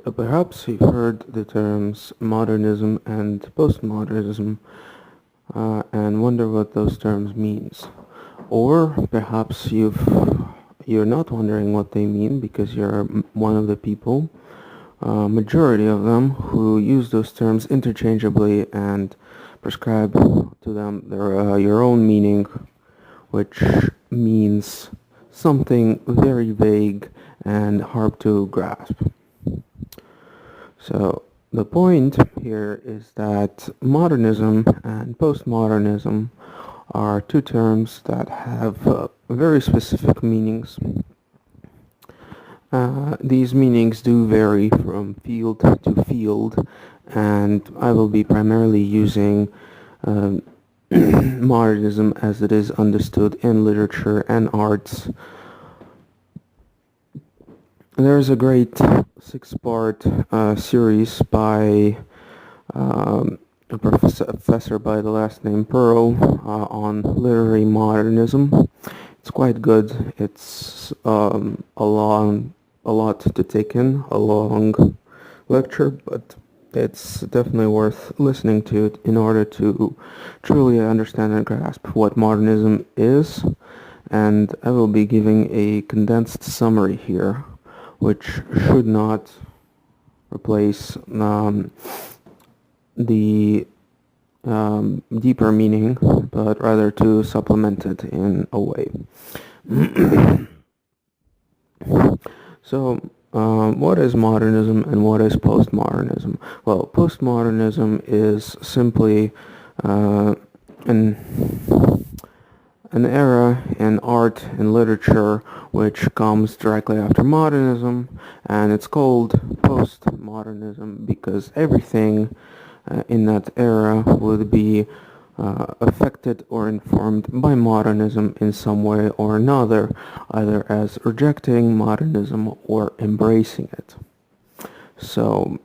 So perhaps you've heard the terms modernism and postmodernism and wonder what those terms means. Or perhaps you're not wondering what they mean because you're one of the people, majority of them, who use those terms interchangeably and prescribe to them your own meaning, which means something very vague and hard to grasp. So the point here is that modernism and postmodernism are two terms that have very specific meanings. These meanings do vary from field to field, and I will be primarily using uh, modernism as it is understood in literature and arts. There's a great six-part series by a professor by the last name Pearl on literary modernism. It's quite good. It's a lot to take in, a long lecture, but it's definitely worth listening to it in order to truly understand and grasp what modernism is. And I will be giving a condensed summary here, which should not replace the deeper meaning, but rather to supplement it in a way. So, what is modernism and what is postmodernism? Well, postmodernism is simply uh, an an era in art and literature which comes directly after modernism, and it's called postmodernism because everything in that era would be affected or informed by modernism in some way or another, either as rejecting modernism or embracing it. So,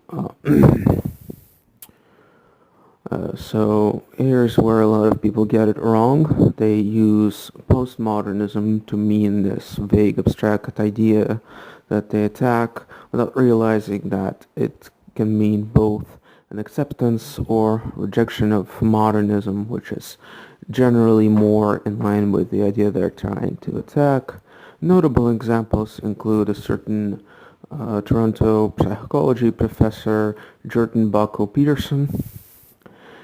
so here's where a lot of people get it wrong. They use postmodernism to mean this vague abstract idea that they attack without realizing that it can mean both an acceptance or rejection of modernism, which is generally more in line with the idea they're trying to attack. Notable examples include a certain Toronto psychology professor, Jordan Bucko Peterson.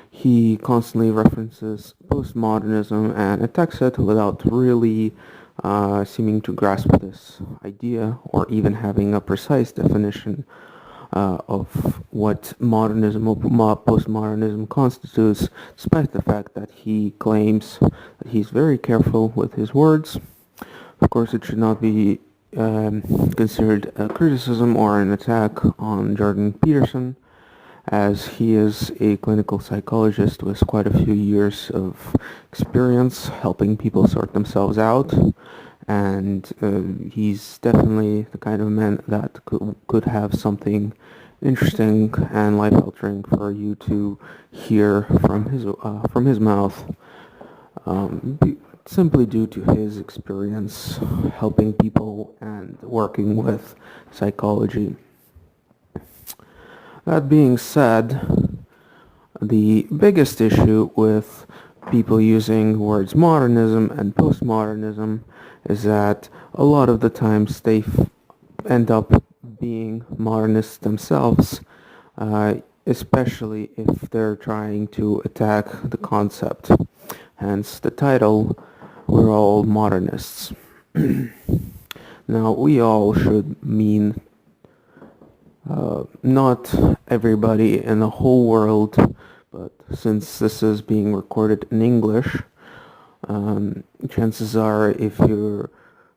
He constantly references postmodernism and attacks it without really seeming to grasp this idea or even having a precise definition of what modernism or postmodernism constitutes, despite the fact that he claims that he's very careful with his words. Of course, it should not be considered a criticism or an attack on Jordan Peterson, as he is a clinical psychologist with quite a few years of experience helping people sort themselves out, and he's definitely the kind of man that could have something interesting and life-altering for you to hear from his mouth, simply due to his experience helping people and working with psychology. That being said, the biggest issue with people using words modernism and postmodernism is that a lot of the times they end up being modernists themselves, especially if they're trying to attack the concept. Hence the title, We're All Modernists. Now, we all should mean not everybody in the whole world, but since this is being recorded in English, chances are if you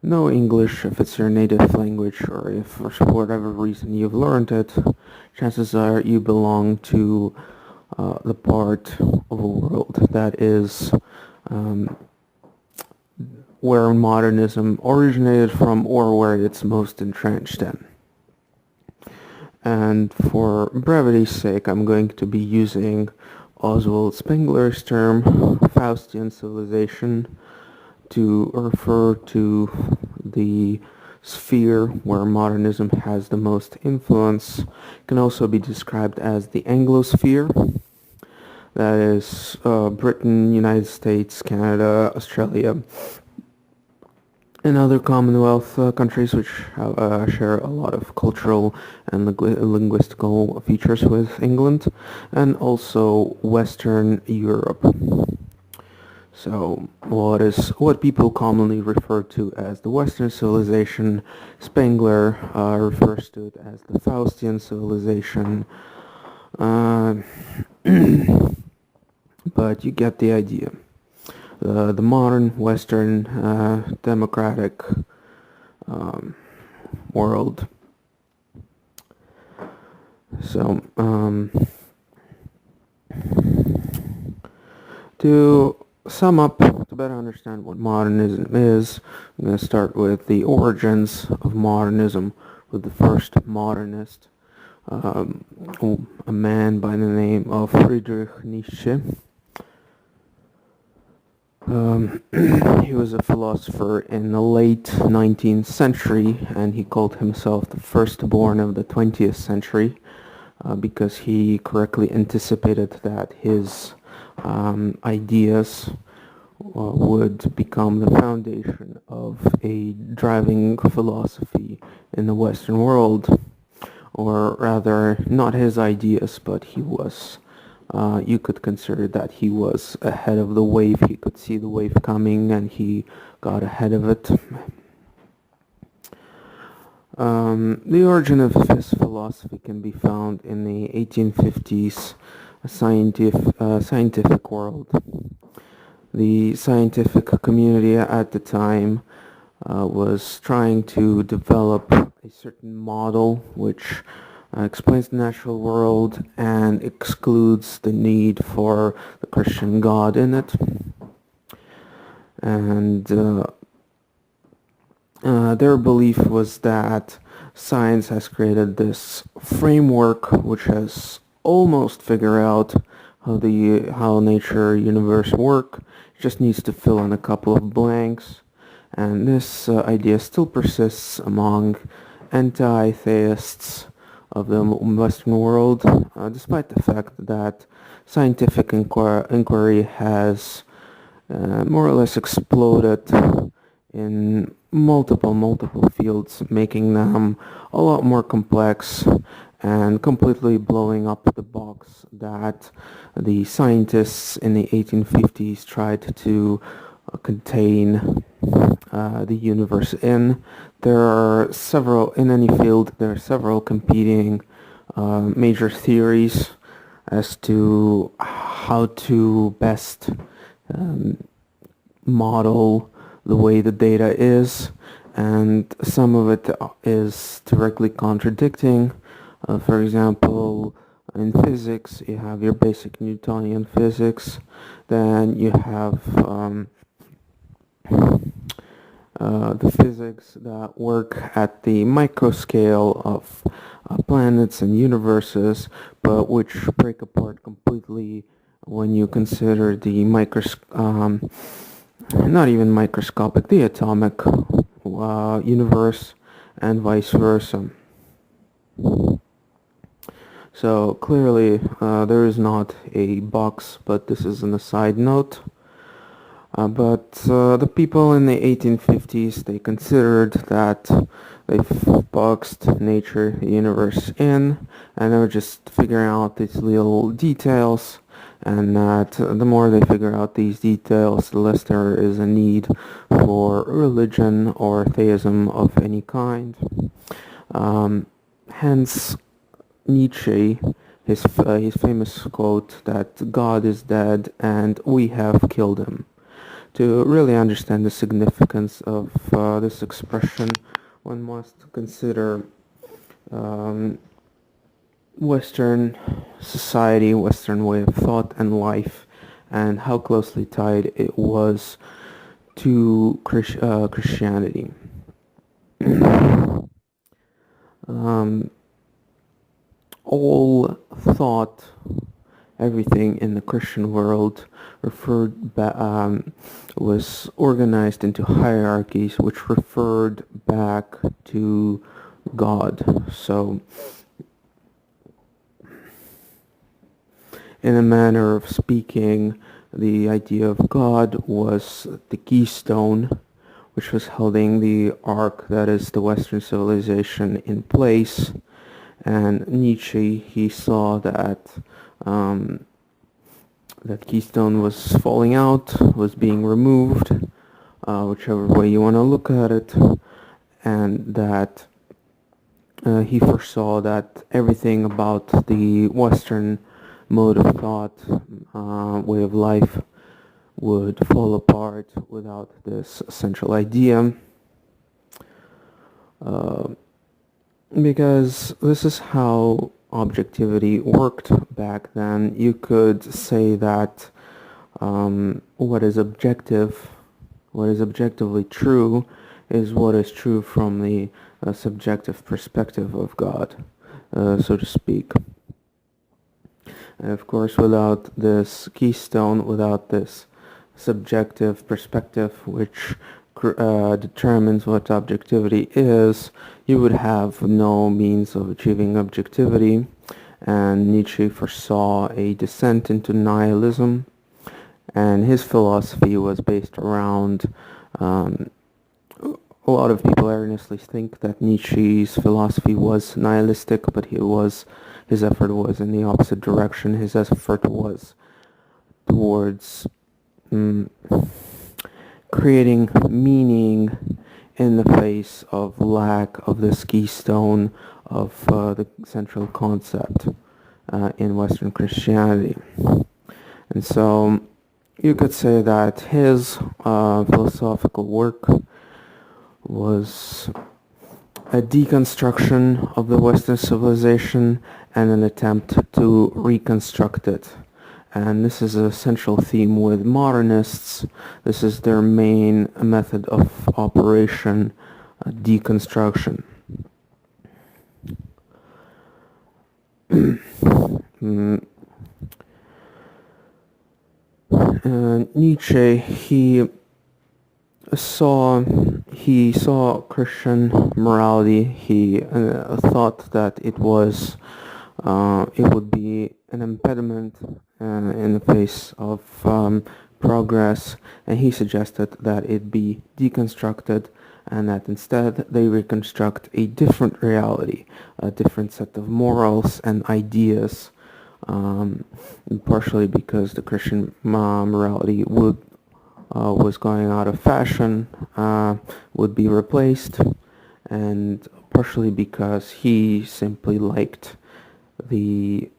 know English, if it's your native language, or if for whatever reason you've learned it, chances are you belong to the part of the world that is where modernism originated from or where it's most entrenched in. And for brevity's sake, I'm going to be using Oswald Spengler's term, Faustian civilization, to refer to the sphere where modernism has the most influence can also be described as the Anglosphere. That is Britain, United States, Canada, Australia, and other Commonwealth countries which share a lot of cultural and linguistical features with England, and also Western Europe. So, what people commonly refer to as the Western civilization, Spengler refers to it as the Faustian civilization, uh, but you get the idea. The modern Western democratic um, world. So, to sum up, to better understand what modernism is, I'm going to start with the origins of modernism with the first modernist, um, a man by the name of Friedrich Nietzsche. He was a philosopher in the late 19th century, and he called himself the firstborn of the 20th century because he correctly anticipated that his ideas would become the foundation of a driving philosophy in the Western world, or rather, not his ideas, but he was. You could consider that he was ahead of the wave. He could see the wave coming, and he got ahead of it. The origin of his philosophy can be found in the 1850s scientific world. The scientific community at the time was trying to develop a certain model which explains the natural world and excludes the need for the Christian God in it. And their belief was that science has created this framework which has almost figured out how nature, universe work. It just needs to fill in a couple of blanks, and this idea still persists among anti-theists of the Western world, despite the fact that scientific inquiry has more or less exploded in multiple fields, making them a lot more complex and completely blowing up the box that the scientists in the 1850s tried to contain the universe in. There are several, in any field, there are several competing major theories as to how to best model the way the data is, and some of it is directly contradicting. For example, in physics, you have your basic Newtonian physics, then you have the physics that work at the micro scale of planets and universes, but which break apart completely when you consider the not even microscopic, the atomic universe, and vice versa. So clearly there is not a box, but this is an aside note. But the people in the 1850s, they considered that they've boxed nature, the universe in, and they were just figuring out these little details, and that the more they figure out these details, the less there is a need for religion or theism of any kind. Hence, Nietzsche, his famous quote that God is dead and we have killed him. To really understand the significance of this expression, one must consider Western society, Western way of thought and life, and how closely tied it was to Christianity. All thought everything in the Christian world was organized into hierarchies which referred back to God. So, in a manner of speaking, the idea of God was the keystone which was holding the ark that is the Western civilization in place. And Nietzsche, he saw that that keystone was falling out, was being removed, whichever way you want to look at it, and that he foresaw that everything about the Western mode of thought, way of life, would fall apart without this central idea. Uh, because this is how objectivity worked back then. You could say that what is objectively true, is what is true from the subjective perspective of God, so to speak. And of course, without this keystone, without this subjective perspective, which determines what objectivity is, you would have no means of achieving objectivity. And Nietzsche foresaw a descent into nihilism, and his philosophy was based around a lot of people earnestly think that Nietzsche's philosophy was nihilistic, but his effort was in the opposite direction. His effort was towards creating meaning in the face of lack of this keystone of the central concept in Western Christianity. And so you could say that his philosophical work was a deconstruction of the Western civilization and an attempt to reconstruct it. And this is a central theme with modernists. This is their main method of operation, deconstruction. Nietzsche, he saw Christian morality. He thought that it would be an impediment in the face of progress, and he suggested that it be deconstructed, and that instead they reconstruct a different reality, a different set of morals and ideas, partially because the Christian morality was going out of fashion, would be replaced, and partially because he simply liked the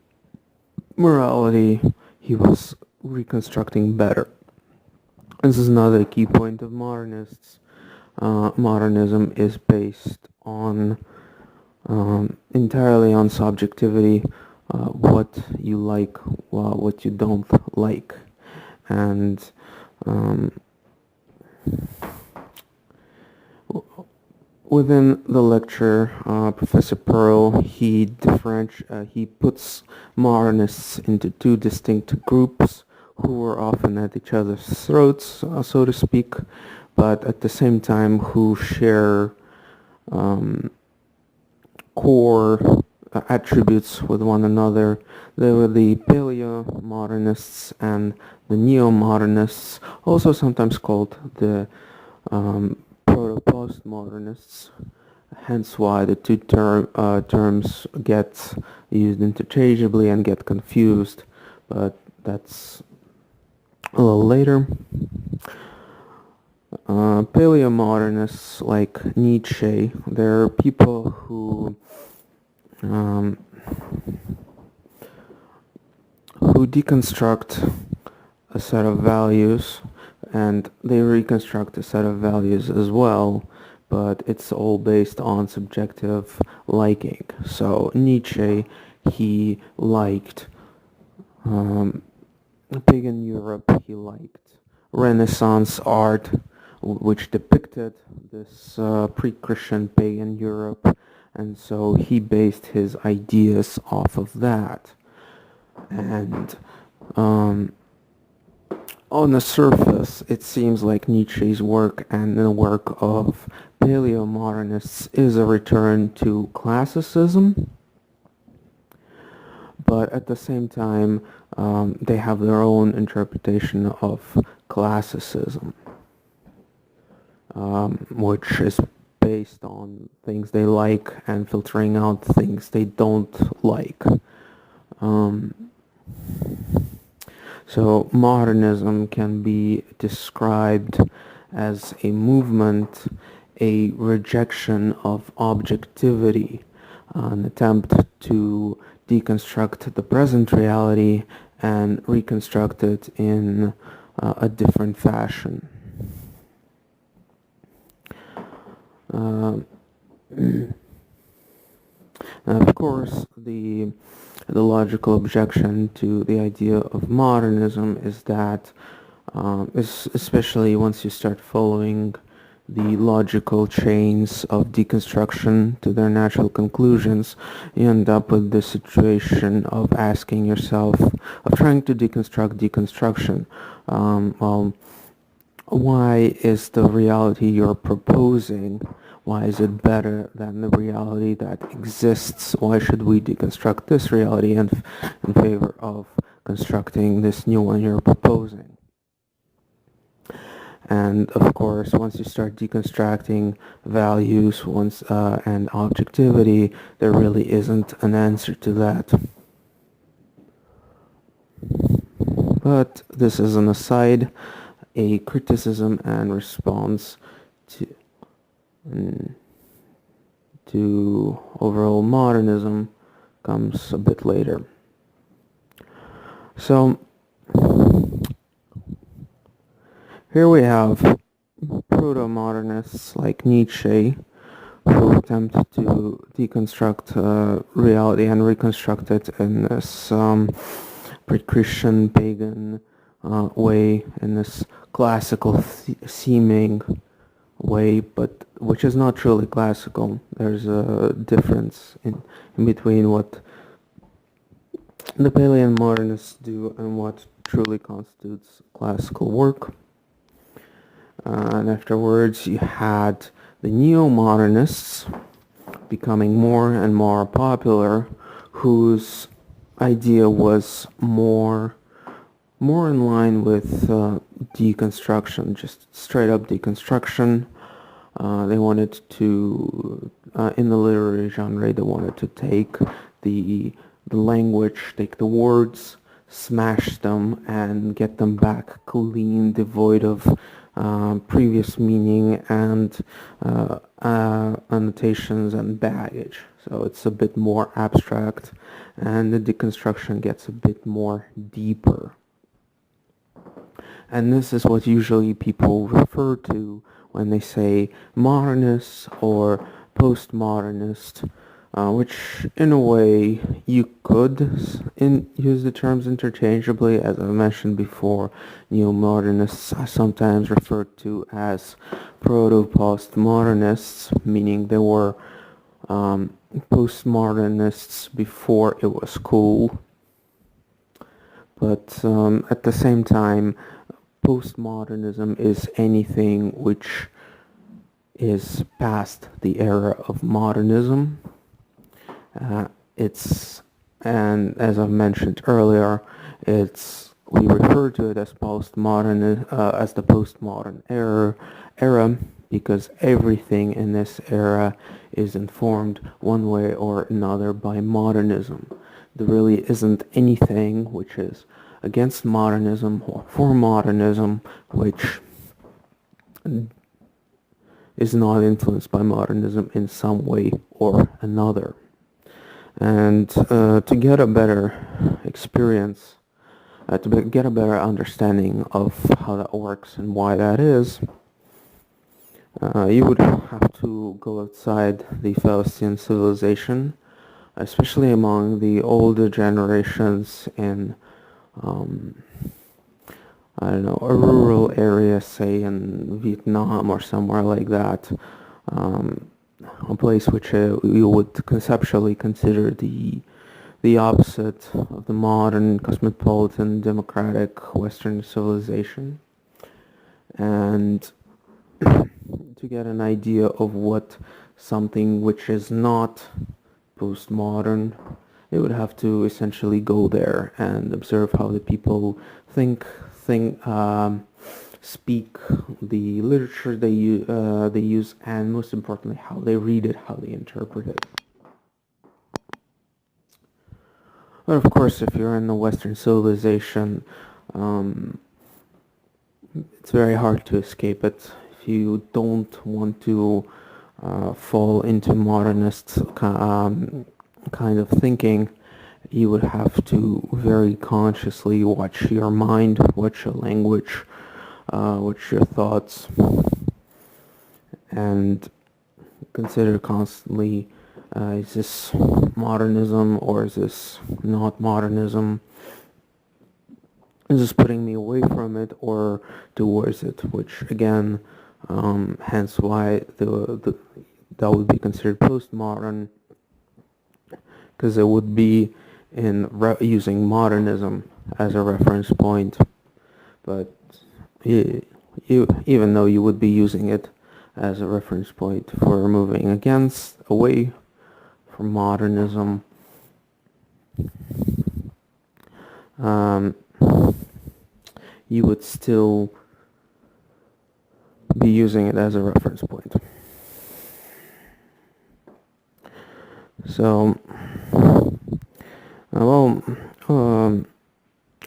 morality he was reconstructing better. This is another key point of modernists. Modernism is based on entirely on subjectivity, what you like, what you don't like, and within the lecture, Professor Pearl, he puts modernists into two distinct groups who were often at each other's throats, so to speak, but at the same time who share core attributes with one another. They were the paleo-modernists and the neo-modernists, also sometimes called the proto-postmodernists, hence why the two terms get used interchangeably and get confused, but that's a little later. Paleo-modernists like Nietzsche, they're people who deconstruct a set of values, and they reconstruct a set of values as well, but it's all based on subjective liking. So Nietzsche, he liked pagan Europe, he liked Renaissance art, which depicted this pre-Christian pagan Europe, and so he based his ideas off of that. And um, on the surface, it seems like Nietzsche's work and the work of paleo-modernists is a return to classicism, but at the same time, they have their own interpretation of classicism, which is based on things they like and filtering out things they don't like. Um, so modernism can be described as a movement, a rejection of objectivity, an attempt to deconstruct the present reality and reconstruct it in a different fashion. Uh, of course, the logical objection to the idea of modernism is that, especially once you start following the logical chains of deconstruction to their natural conclusions, you end up with the situation of asking yourself, of trying to deconstruct deconstruction. Well, why is the reality you're proposing, why is it better than the reality that exists? Why should we deconstruct this reality in favor of constructing this new one you're proposing? And of course, once you start deconstructing values and objectivity, there really isn't an answer to that. But this is an aside, a criticism and response to to overall modernism comes a bit later. So here we have proto-modernists like Nietzsche who attempt to deconstruct reality and reconstruct it in this pre-Christian pagan way, in this classical seeming way, but which is not truly classical. There's a difference in between what the Palean modernists do and what truly constitutes classical work. And afterwards you had the neo-modernists becoming more and more popular, whose idea was more in line with deconstruction, just straight up deconstruction. They wanted to, in the literary genre, they wanted to take the language, take the words, smash them, and get them back clean, devoid of previous meaning and annotations and baggage. So it's a bit more abstract, and the deconstruction gets a bit more deeper. And this is what usually people refer to when they say modernist or postmodernist, which in a way you could use the terms interchangeably. As I mentioned before, neo-modernists are sometimes referred to as proto-postmodernists, meaning they were postmodernists before it was cool. But at the same time, postmodernism is anything which is past the era of modernism. And as I've mentioned earlier, we refer to it as postmodern, as the postmodern era, because everything in this era is informed one way or another by modernism. There really isn't anything which is against modernism or for modernism which is not influenced by modernism in some way or another. And to get a better experience, to get a better understanding of how that works and why that is, you would have to go outside the Faustian civilization, especially among the older generations in, I don't know, a rural area, say in Vietnam or somewhere like that, a place which you would conceptually consider the the opposite of the modern cosmopolitan democratic Western civilization, and to get an idea of what something which is not postmodern, it would have to essentially go there and observe how the people think, speak, the literature they use, and most importantly, how they read it, how they interpret it. But of course, if you're in the Western civilization, um, it's very hard to escape it. If you don't want to fall into modernist kind of thinking, you would have to very consciously watch your mind, watch your language, watch your thoughts, and consider constantly, is this modernism or is this not modernism? Is this putting me away from it or towards it? Which again, hence why that would be considered postmodern, because it would be using modernism as a reference point. But even though you would be using it as a reference point for moving away from modernism, you would still be using it as a reference point. So, well,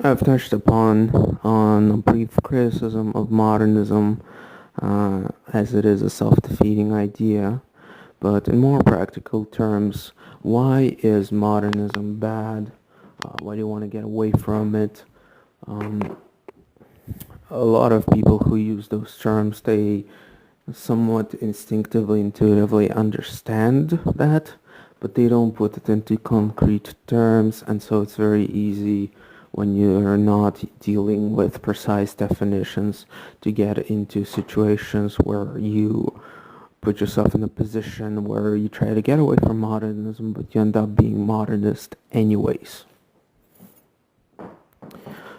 I've touched upon on a brief criticism of modernism, as it is a self-defeating idea. But in more practical terms, why is modernism bad? Why do you want to get away from it? A lot of people who use those terms, they somewhat instinctively, intuitively understand that, but they don't put it into concrete terms, and so it's very easy when you're not dealing with precise definitions to get into situations where you put yourself in a position where you try to get away from modernism, but you end up being modernist anyways.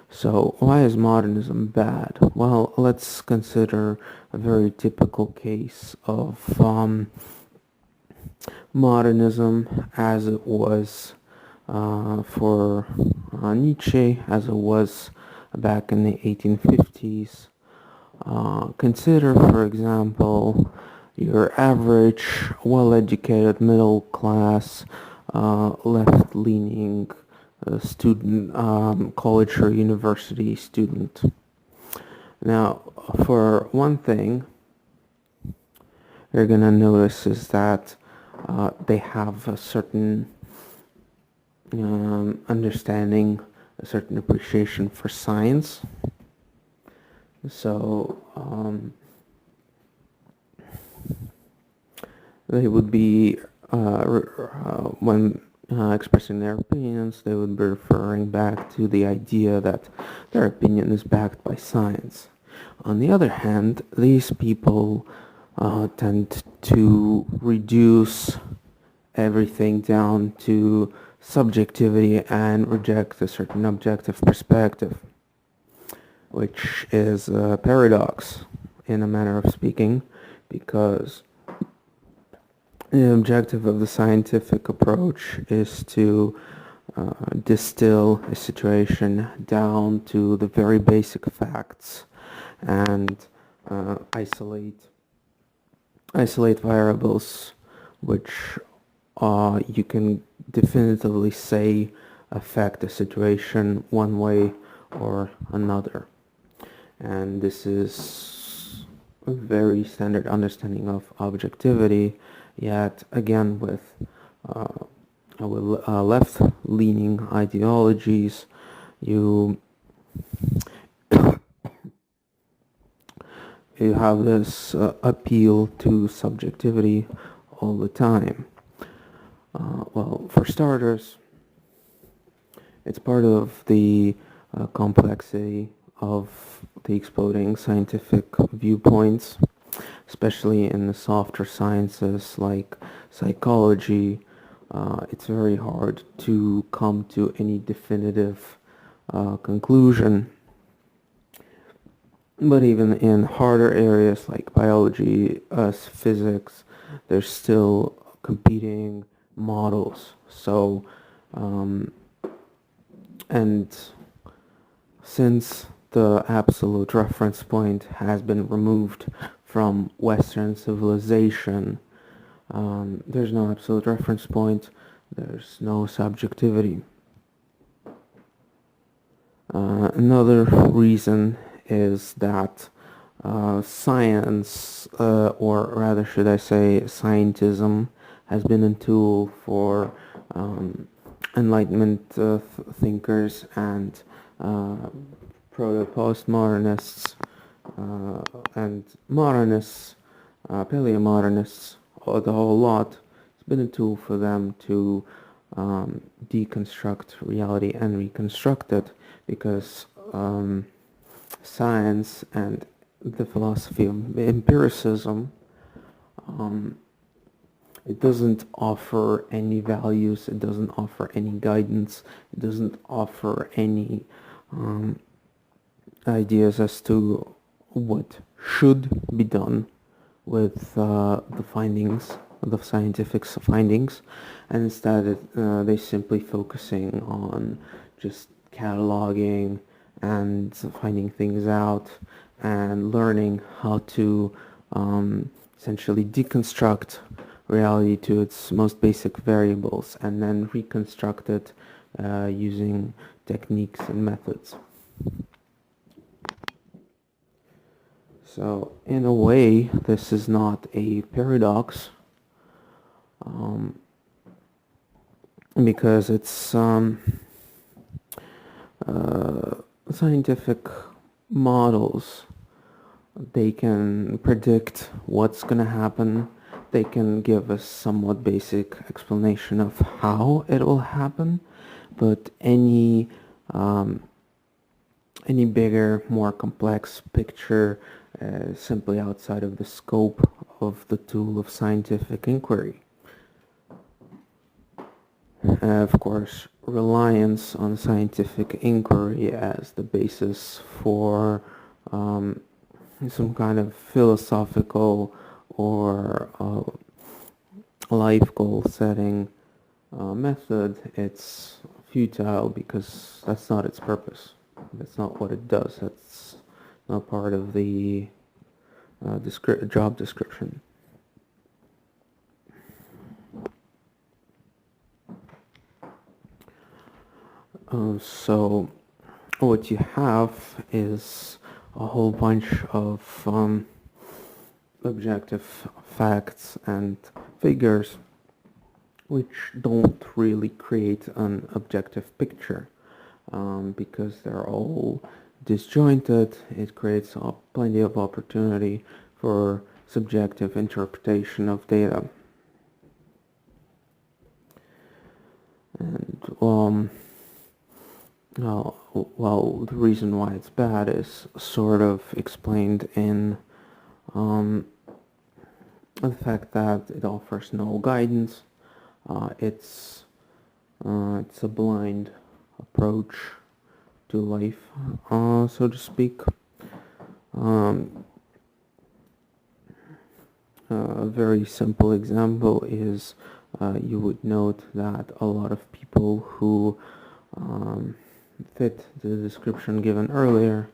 So why is modernism bad? Well, let's consider a very typical case of modernism as it was for Nietzsche, as it was back in the 1850s. Consider, for example, your average, well-educated, middle-class, left-leaning student, college or university student. Now, for one thing, you're gonna notice is that they have a certain understanding, a certain appreciation for science. So they would be, when expressing their opinions, they would be referring back to the idea that their opinion is backed by science. On the other hand, these people tend to reduce everything down to subjectivity and reject a certain objective perspective, which is a paradox in a manner of speaking, because the objective of the scientific approach is to distill a situation down to the very basic facts and isolate variables which you can definitively say affect the situation one way or another. And this is a very standard understanding of objectivity, yet again with left-leaning ideologies, you have this appeal to subjectivity all the time. Well, for starters, it's part of the complexity of the exploding scientific viewpoints, especially in the softer sciences like psychology it's very hard to come to any definitive conclusion. But even in harder areas like biology, physics, there's still competing models. So, um, and since the absolute reference point has been removed from Western civilization, there's no absolute reference point, there's no subjectivity. Another reason is that science, or rather, should I say, scientism, has been a tool for Enlightenment thinkers and proto-postmodernists and modernists, paleomodernists, the whole lot. It's been a tool for them to deconstruct reality and reconstruct it, because science and the philosophy of empiricism, it doesn't offer any values, it doesn't offer any guidance, it doesn't offer any ideas as to what should be done with the findings, the scientific findings, and instead they simply focusing on just cataloging and finding things out and learning how to essentially deconstruct reality to its most basic variables and then reconstruct it using techniques and methods. So in a way, this is not a paradox, because it's scientific models. They can predict what's going to happen. They can give us somewhat basic explanation of how it will happen, but any bigger, more complex picture simply outside of the scope of the tool of scientific inquiry. Of course, reliance on scientific inquiry as the basis for some kind of philosophical or life goal setting method, it's futile, because that's not its purpose. That's not what it does. That's not part of the job description. So what you have is a whole bunch of objective facts and figures which don't really create an objective picture, because they're all disjointed. It creates plenty of opportunity for subjective interpretation of data. And well, the reason why it's bad is sort of explained in the fact that it offers no guidance. It's a blind approach to life, so to speak. A very simple example is you would note that a lot of people who fit the description given earlier,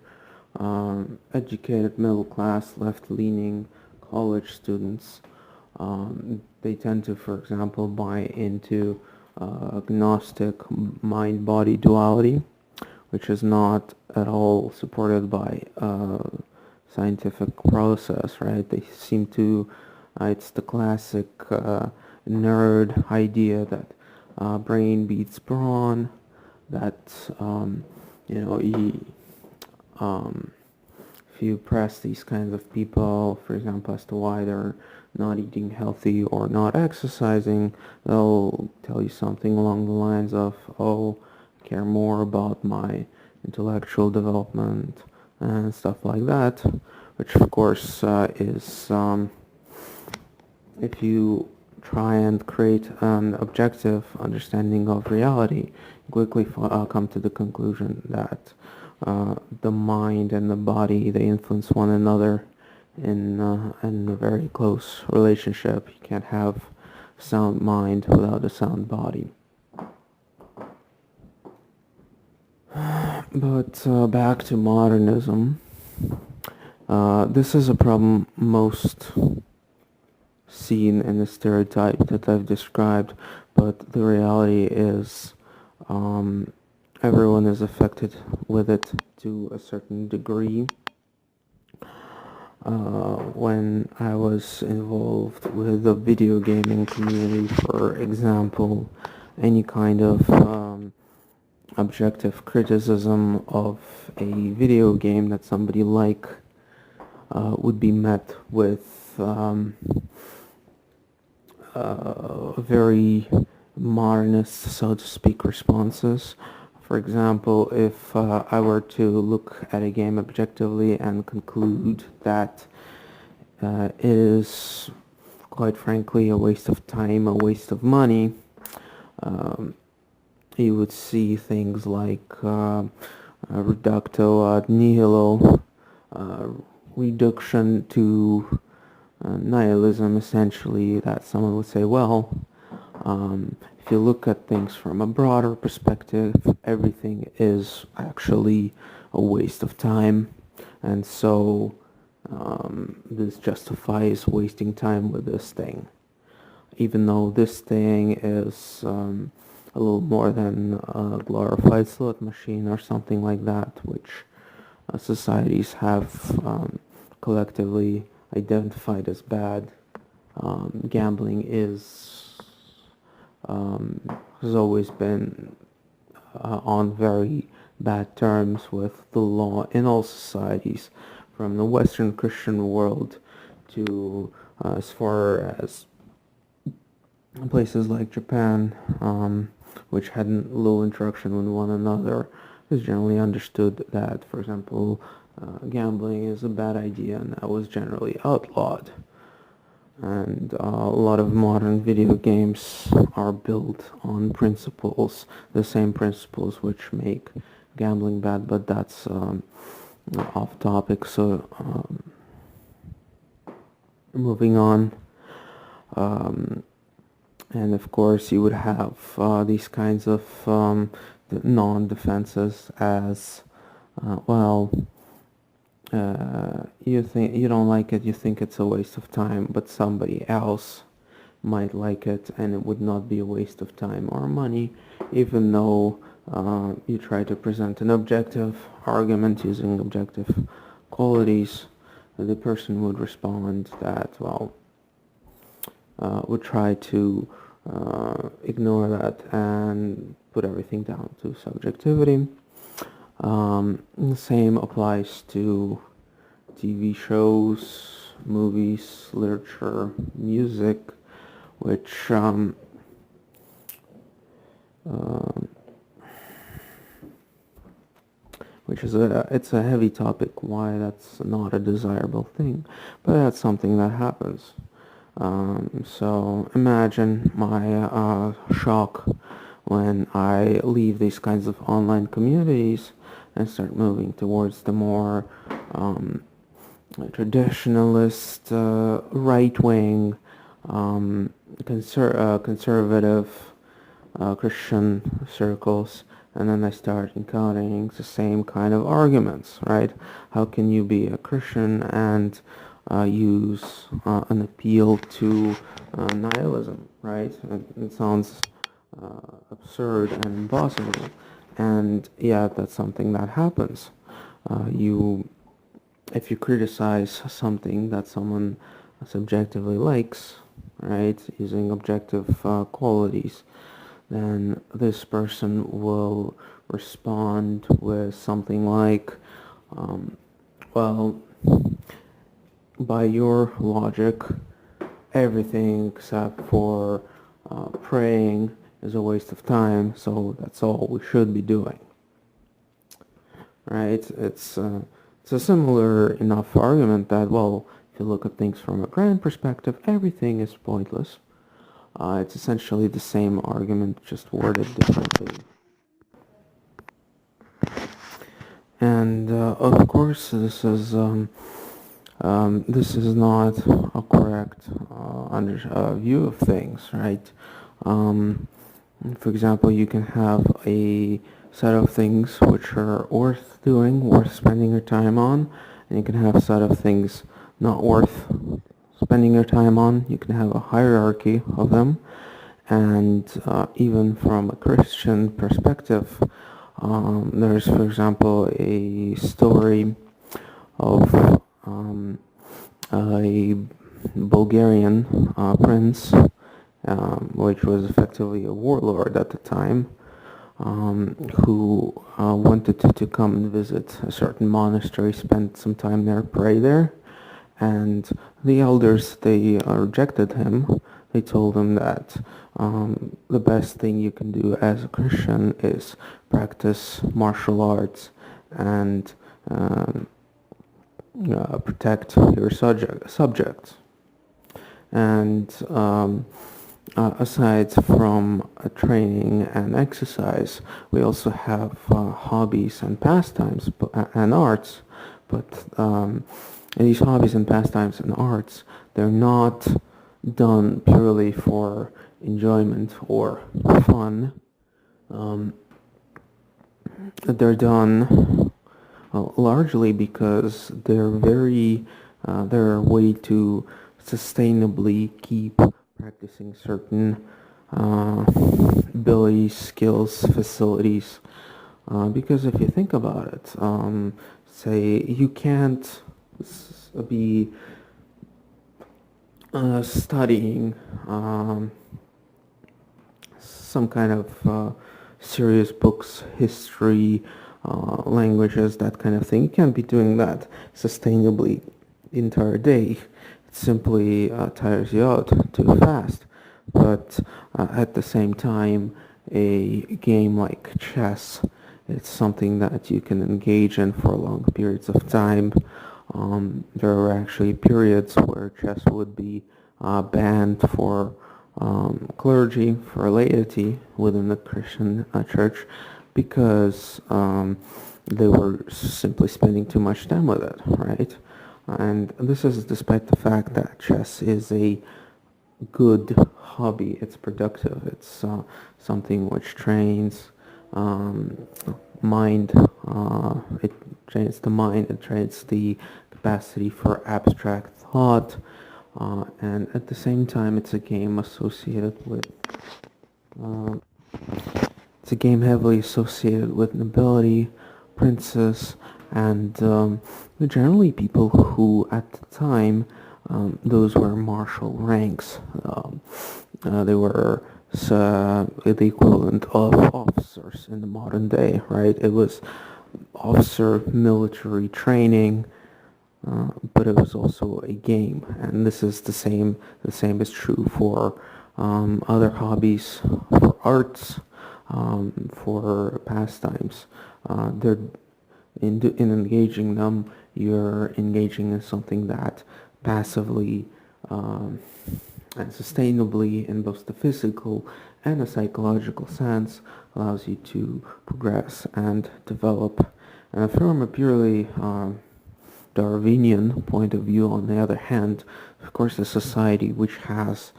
educated, middle class, left-leaning college students, they tend to, for example, buy into agnostic mind-body duality, which is not at all supported by scientific process, right? They seem to, it's the classic nerd idea that brain beats brawn, that if you press these kinds of people, for example, as to why they're not eating healthy or not exercising, they'll tell you something along the lines of, oh, I care more about my intellectual development and stuff like that, which of course is, if you try and create an objective understanding of reality, you quickly come to the conclusion that the mind and the body, they influence one another in a very close relationship. You can't have a sound mind without a sound body. But back to modernism. This is a problem most seen in the stereotype that I've described, but the reality is everyone is affected with it to a certain degree. When I was involved with the video gaming community, for example, any kind of objective criticism of a video game that somebody would be met with very modernist, so to speak, responses. For example, if I were to look at a game objectively and conclude that it is, quite frankly, a waste of time, a waste of money, you would see things like reducto ad nihilo, reduction to nihilism, essentially, that someone would say, well, if you look at things from a broader perspective, everything is actually a waste of time, and so this justifies wasting time with this thing, even though this thing is a little more than a glorified slot machine or something like that, which societies have collectively identified as bad. Gambling has always been on very bad terms with the law in all societies, from the Western Christian world to as far as places like Japan, which had little interaction with one another. It's generally understood that, for example, gambling is a bad idea, and that was generally outlawed. And a lot of modern video games are built on principles, the same principles which make gambling bad, but that's off topic, so moving on. And of course you would have these kinds of non-defenses as you think you don't like it, you think it's a waste of time, but somebody else might like it and it would not be a waste of time or money, even though you try to present an objective argument using objective qualities. The person would respond that, well, would try to ignore that and put everything down to subjectivity. The same applies to TV shows, movies, literature, music, which it's a heavy topic, why that's not a desirable thing, but that's something that happens. So imagine my shock when I leave these kinds of online communities and start moving towards the more traditionalist, right-wing, conservative Christian circles, and then I start encountering the same kind of arguments, right? How can you be a Christian and use an appeal to nihilism, right? It sounds absurd and impossible, and yeah, that's something that happens. If you criticize something that someone subjectively likes, right, using objective qualities, then this person will respond with something like, well, by your logic, everything except for praying is a waste of time, so that's all we should be doing. Right? It's a similar enough argument that, well, if you look at things from a grand perspective, everything is pointless. It's essentially the same argument, just worded differently. And of course, this is not a correct view of things, right? Um, for example, you can have a set of things which are worth doing, worth spending your time on, and you can have a set of things not worth spending your time on. You can have a hierarchy of them, and even from a Christian perspective, there's, for example, a story of a Bulgarian prince, which was effectively a warlord at the time, who wanted to come and visit a certain monastery, spend some time there, pray there. And the elders, they rejected him. They told him that the best thing you can do as a Christian is practice martial arts and protect your subjects. And aside from training and exercise, we also have hobbies and pastimes and arts. But these hobbies and pastimes and arts, they're not done purely for enjoyment or fun. They're done largely because they're a way to sustainably keep practicing certain abilities, skills, facilities. Because if you think about it, say you can't be studying some kind of serious books, history, languages, that kind of thing. You can't be doing that sustainably the entire day. It simply tires you out too fast. But at the same time, a game like chess, it's something that you can engage in for long periods of time. There are actually periods where chess would be banned for clergy, for laity within the Christian church, because they were simply spending too much time with it, right? And this is despite the fact that chess is a good hobby. It's productive. It's something which trains mind. It trains the mind. It trains the capacity for abstract thought. And at the same time, it's a game associated with. It's a game heavily associated with nobility, princes, and generally people who, at the time, those were martial ranks. They were the equivalent of officers in the modern day, right? It was officer military training, but it was also a game, and this is the same. The same is true for other hobbies, for arts, for pastimes. They're in engaging them, you're engaging in something that passively and sustainably, in both the physical and the psychological sense, allows you to progress and develop. And from a purely Darwinian point of view, on the other hand, of course, a society which has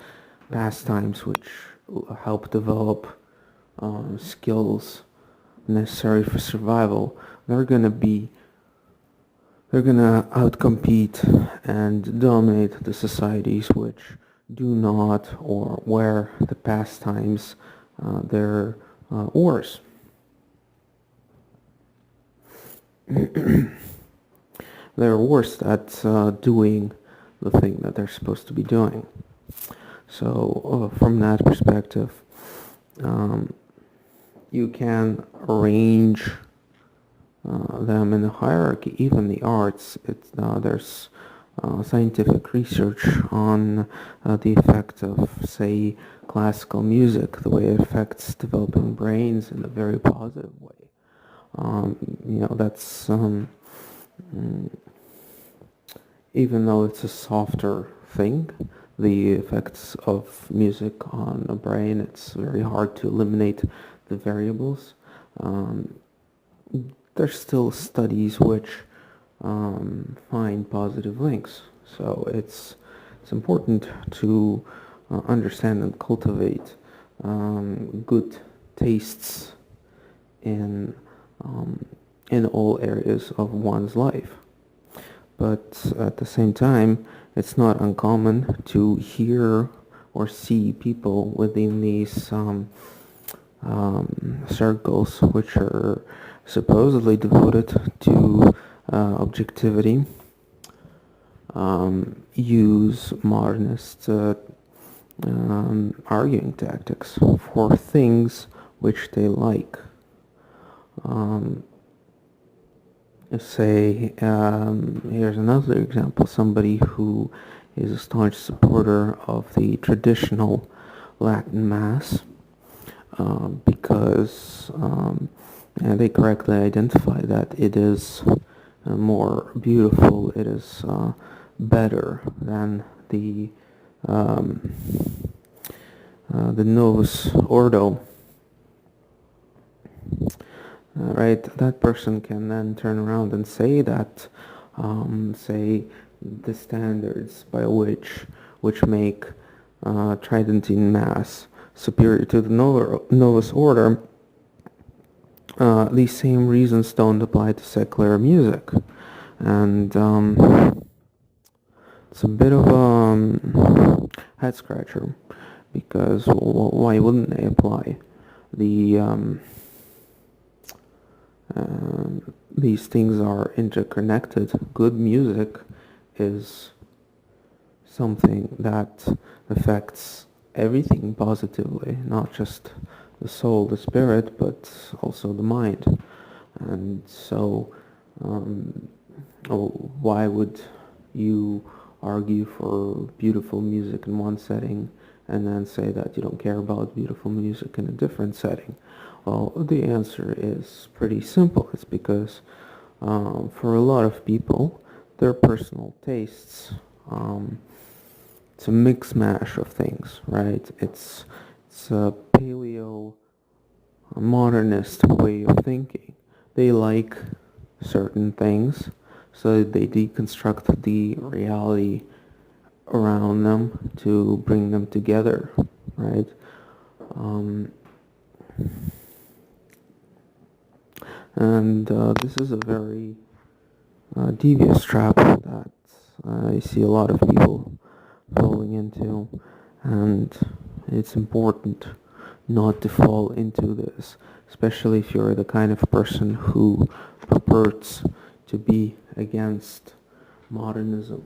pastimes which help develop skills necessary for survival, they're gonna outcompete and dominate the societies which do not, or where the pastimes they're oars. They're worse at doing the thing that they're supposed to be doing. So from that perspective, you can arrange them in a hierarchy. Even the arts, there's scientific research on the effect of, say, classical music, the way it affects developing brains in a very positive way. That's even though it's a softer thing, the effects of music on a brain. It's very hard to eliminate the variables. Um, there's still studies which find positive links. So it's important to understand and cultivate good tastes in um, in all areas of one's life. But at the same time, it's not uncommon to hear or see people within these circles which are supposedly devoted to objectivity use modernist arguing tactics for things which they like. Um, here's another example, somebody who is a staunch supporter of the traditional Latin Mass because and they correctly identify that it is more beautiful, it is better than um, the Novus Ordo. Right, that person can then turn around and say that, say, the standards by which make Tridentine Mass superior to the Novus Order, these same reasons don't apply to secular music, and it's a bit of a head scratcher because why wouldn't they apply? The these things are interconnected. Good music is something that affects everything positively, not just the soul, the spirit, but also the mind. And so, why would you argue for beautiful music in one setting and then say that you don't care about beautiful music in a different setting? Well, the answer is pretty simple. It's because for a lot of people, their personal tastes, it's a mix mash of things, right? It's a paleo modernist way of thinking. They like certain things, so they deconstruct the reality around them to bring them together, right? Um, and this is a very devious trap that I see a lot of people falling into, and it's important not to fall into this, especially if you're the kind of person who purports to be against modernism.